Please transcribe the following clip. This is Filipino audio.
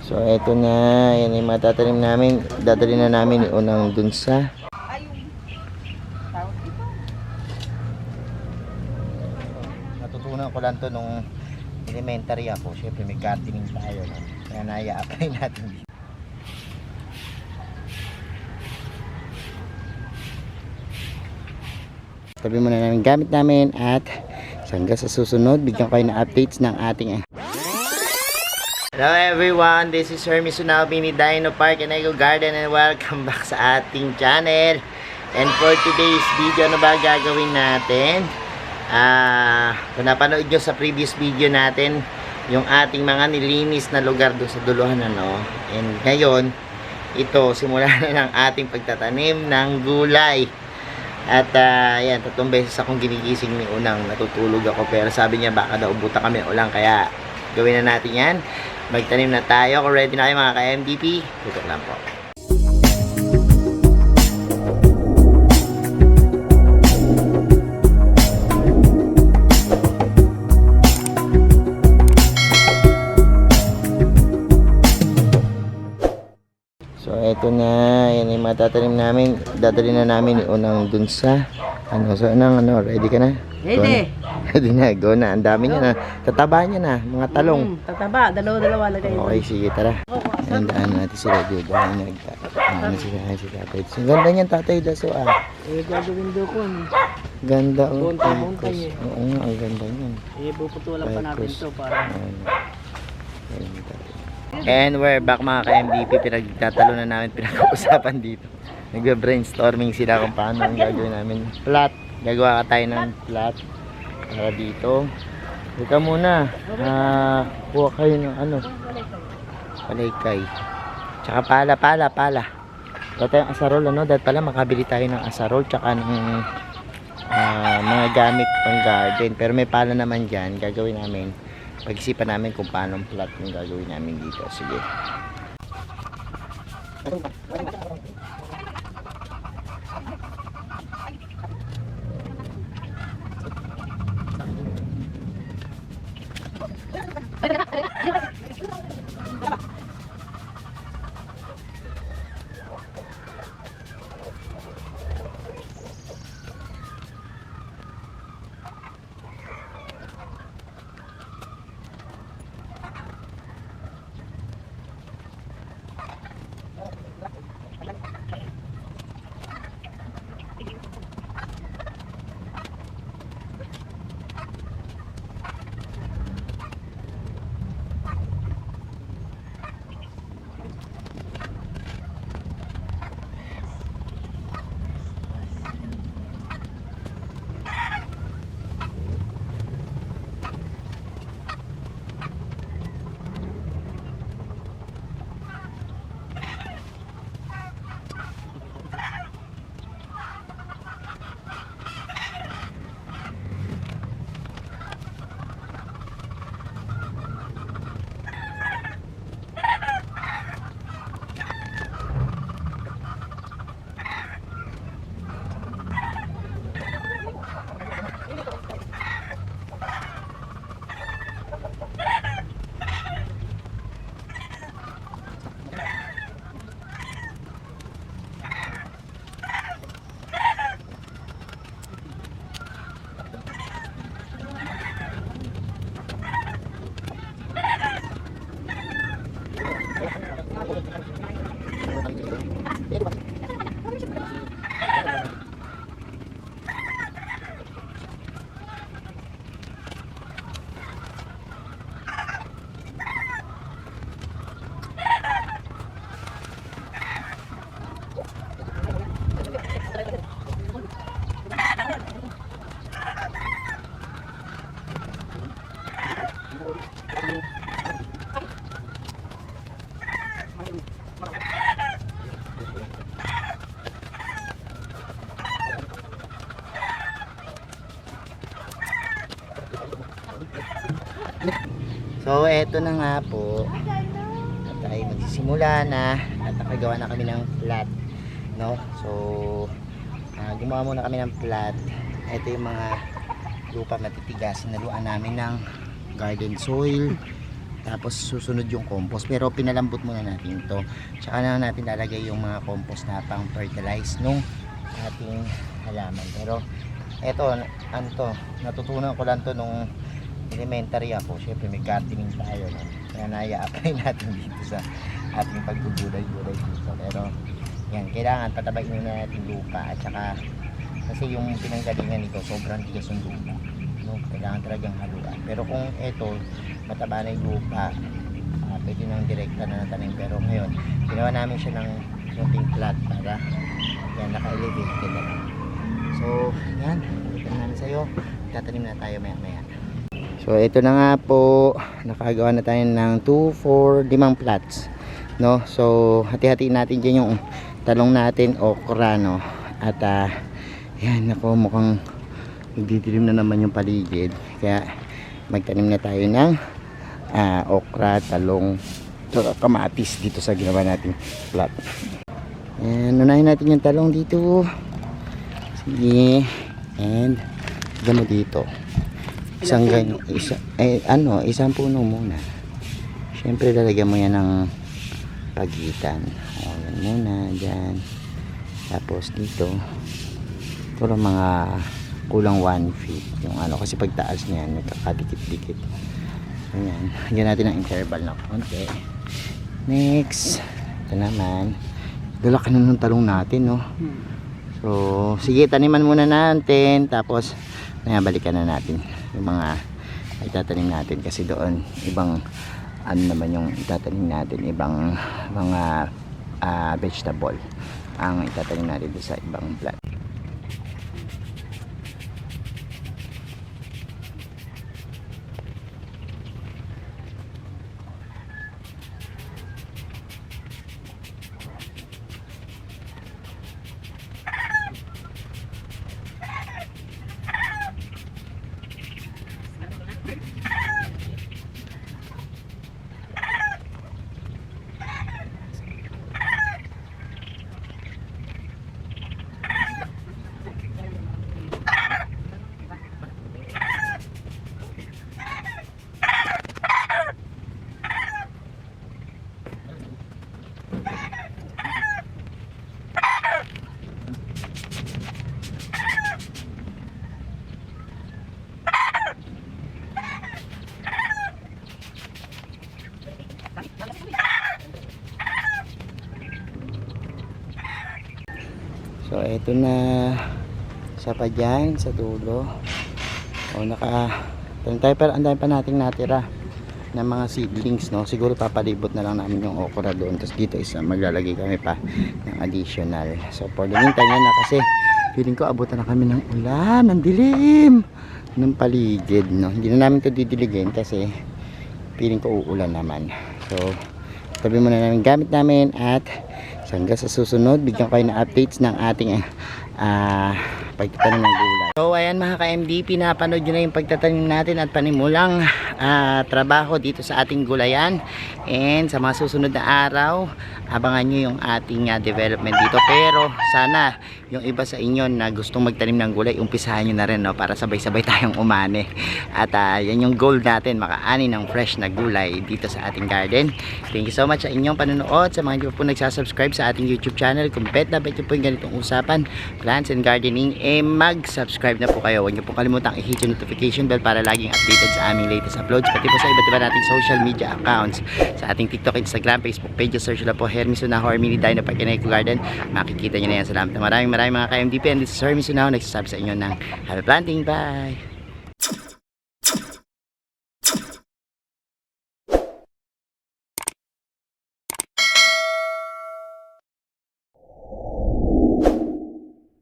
So eto na, yan yung matatanim namin. Dadali na namin unang dun sa natutunan ko lang to nung elementary ako. Syempre may gardening tayo, no? Kaya naya-apply natin. Tabi muna namin gamit namin at hanggang sa susunod, bigyan kayo ng updates ng ating Hello everyone, this is Hermes Sunabi ni Dino Park and Eco Garden and welcome back sa ating channel. And for today's video, ano ba gagawin natin? Kung napanood nyo sa previous video natin, yung ating mga nilinis na lugar doon sa Duluhan, ano? And ngayon, ito, simula na ng ating pagtatanim ng gulay. At yan, 3 beses akong ginigising ni Unang, natutulog ako. Pero sabi niya baka daw ubuta kami ulang, kaya gawin na natin yan. Magtanim na tayo. Kung ready na kayo mga ka-MDP, tutok lang po. So eto na, yan yung matatanim namin. Dadali na namin Unang dun sa so Unang, ready ka na? Ready. Ready na, go na. Ang dami niya na. Tataba niya na, mga talong. Tataba, dalawa-dalawa lagay mo. Okay, sige, tara. Ayan, daan natin sila dito. Ano sila, si tatay. Ang ganda niyan, tatay Daso, Gagawin doon ko. Ganda, Monta-monta Oo nga, ang ganda niyan. Puputulan pa natin to para. And we're back mga ka-MVP. Pinagtatalo na namin, pinag-uusapan dito. Nagbe-brainstorming sila kung paano ang gagawin namin. Flat. Gagawa ka tayo ng flat. Para dito. Dito muna. Kuha kayo ng palaykay. Tsaka pala. Wala tayong asarol, dahil pala makabili tayo ng asarol tsaka ng mga gamit pang garden. Pero may pala naman dyan. Gagawin namin. Pag-isipan namin kung paano flat yung gagawin namin dito. Sige. So eto na nga po, at tayo magsisimula na at nakagawa na kami ng flat, no? So gumawa muna kami ng flat. Ito yung mga lupa matitigas, naluan namin ng garden soil, tapos susunod yung compost. Pero pinalambot muna natin to. Tsaka na natin lalagay yung mga compost na pang fertilize nung ating halaman. Pero eto, ano to, natutunan ko lang to nung elementary ako. Syempre may gardening tayo, no? Kaya naya-apply natin dito sa ating paggugulay-gulay dito. Pero yan, kailangan patabain muna natin lupa at saka kasi yung pinanggalingan nito sobrang tigas yung lupa, no? Kailangan talagang haluan. Pero kung eto mataba na yung lupa, pwede nang direkta na natanim. Pero ngayon ginawa namin siya ng konting flat para yan, naka-elevated na. So yan, ito namin sa'yo, tatanim na tayo maya maya. So ito na nga po, nakagawa na tayo ng 2, 4, 5 plots, no? So hati-hati natin dyan yung talong natin, okra, no? At yan, ako mukhang nagdidilim na naman yung paligid, kaya magtanim na tayo ng okra, talong, kamatis dito sa ginawa nating plot. Yan, unahin natin yung talong dito. Sige, and gamo dito. Isang ganyan, isang puno muna. Siyempre lalagyan mo yan ng pagitan. O, yan muna, dyan. Tapos dito, puro mga kulang 1 feet. Yung ano, kasi pagtaas niyan, nagkakadikit-dikit. Ayan, hanggang natin ang interval na konti. Next, ito naman. Lalaki na ng talong natin, no? So, sige, taniman muna natin. Tapos, balikan na natin yung mga itatanim natin kasi doon ibang ano naman yung itatanim natin, ibang mga vegetable ang itatanim natin sa ibang plant. So ito na sa pa dyan, sa dulo. O tayo, pero ang dami pa nating natira ng mga seedlings, no? Siguro papalibot na lang namin yung okra doon. Tapos dito isa maglalagay kami pa ng additional. So for the meantime na kasi feeling ko abutan na kami ng ulan, ng dilim ng paligid, no? Hindi na namin ito didiligin kasi feeling ko uulan naman. So tabi muna namin gamit namin at hanggang sa susunod, bigyan kayo ng updates ng ating pagtatanim ng gulay. So ayan mga ka-MDP, napanood nyo na yung pagtatanim natin at panimulang trabaho dito sa ating gulayan. And sa mga susunod na araw, abangan nyo yung ating development dito. Pero sana yung iba sa inyo na gustong magtanim ng gulay, umpisahan nyo na rin, no, para sabay-sabay tayong umani. At yan yung goal natin, makaani ng fresh na gulay dito sa ating garden. Thank you so much sa inyong panonood. Sa mga hindi pa po nagsasubscribe sa ating YouTube channel, kung bet na bet nyo po yung ganitong usapan, plants and gardening, mag-subscribe na po kayo. Huwag nyo po kalimutang i-hit yung notification bell para laging updated sa aming latest uploads, pati po sa iba't iba nating social media accounts. Sa ating TikTok, Instagram, Facebook page, search na po Hermes Unaho or Mini Dino Park and Eco Garden. Makikita nyo na yan. Salamat na maraming mga ka-MDP, and this is Hermes Unaho, nagsasabi sa inyo ng happy planting. Bye!